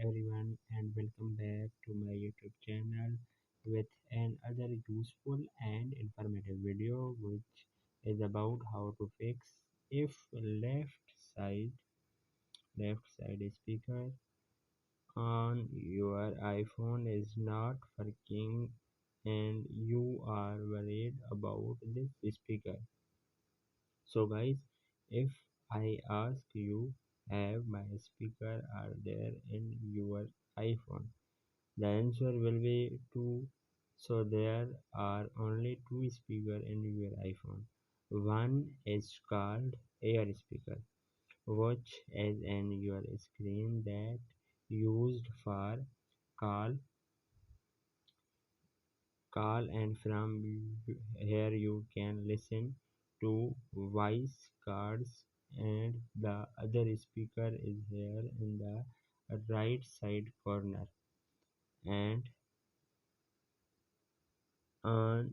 everyone and welcome back to my YouTube channel with another useful and informative video which is about how to fix if left side speaker on your iPhone is not working and you are worried about this speaker. So guys, if I ask you, have my speaker are there in your iPhone? The answer will be two. So there are only two speakers in your iPhone. One is called air speaker, which is in your screen that used for call and from here you can listen to voice calls, and the other speaker is here in the right side corner, and on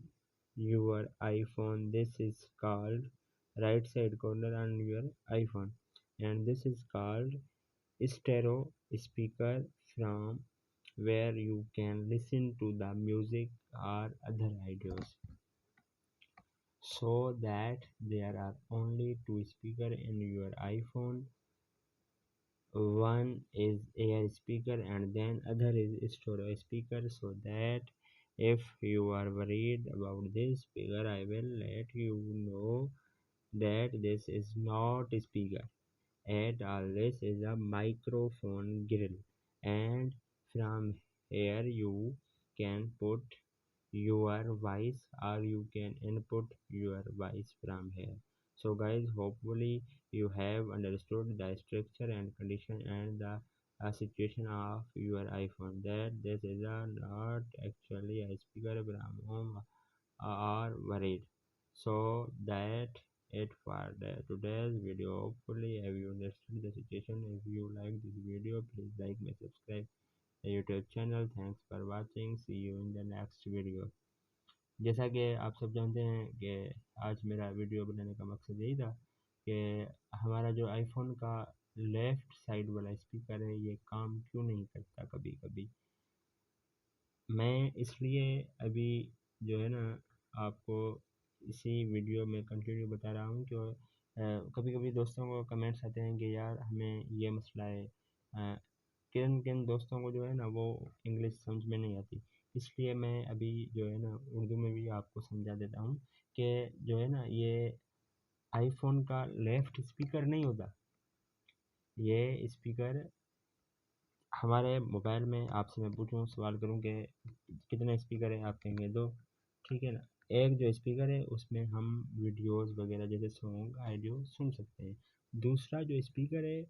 your iPhone this is called right side corner on your iPhone, and this is called stereo speaker, from where you can listen to the music or other audios. So that there are only two speakers in your iPhone. One is air speaker and then other is stereo speaker. So that if you are worried about this speaker, I will let you know that this is not a speaker at all. This is a microphone grill, and from here you can put your voice or you can input your voice from here. So guys, hopefully you have understood the structure and condition and the situation of your iPhone, that this is not actually a speaker from home or worried. So that it for today's video. Hopefully have you understood the situation. If you like this video, please like and subscribe the YouTube channel. Thanks for watching. See you in the next video. जैसा कि आप सब जानते हैं कि आज मेरा video बनाने का मकसद यही था कि हमारा जो आईफोन का लेफ़्ट साइड वाला स्पीकर है ये काम क्यों नहीं करता कभी कभी। मैं इसलिए अभी जो है ना आपको इसी वीडियो में कंटिन्यू बता रहा हूँ कि कभी कभी दोस्तों को कमेंट्स आते हैं कि यार हमें ये मसला है। किन किन दोस्तों को जो है ना वो इंग्लिश समझ में नहीं आती, इसलिए मैं अभी जो है ना उर्दू में भी आपको समझा देता हूँ कि जो है ना ये आईफोन का लेफ़्ट स्पीकर नहीं होता, ये स्पीकर हमारे मोबाइल में आपसे मैं पूछूं सवाल करूं कि कितने स्पीकर है, आप कहेंगे दो, ठीक है ना। एक जो स्पीकर है उसमें हम वीडियोस वगैरह जैसे सॉन्ग ऑडियो सुन सकते हैं। दूसरा जो स्पीकर है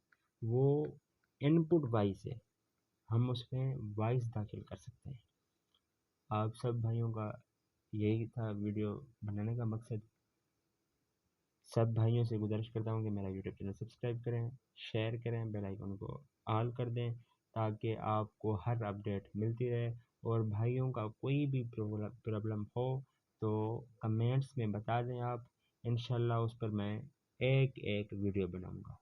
वो इनपुट वॉइस है, हम उसमें वॉइस दाखिल कर सकते हैं। आप सब भाइयों का यही था वीडियो बनाने का मकसद। सब भाइयों से गुजारिश करता हूँ कि मेरा यूट्यूब चैनल सब्सक्राइब करें, शेयर करें, बेल आइकन को ऑल कर दें ताकि आपको हर अपडेट मिलती रहे। और भाइयों का कोई भी प्रॉब्लम हो तो कमेंट्स में बता दें आप, इंशाल्लाह उस पर मैं एक एक वीडियो बनाऊँगा।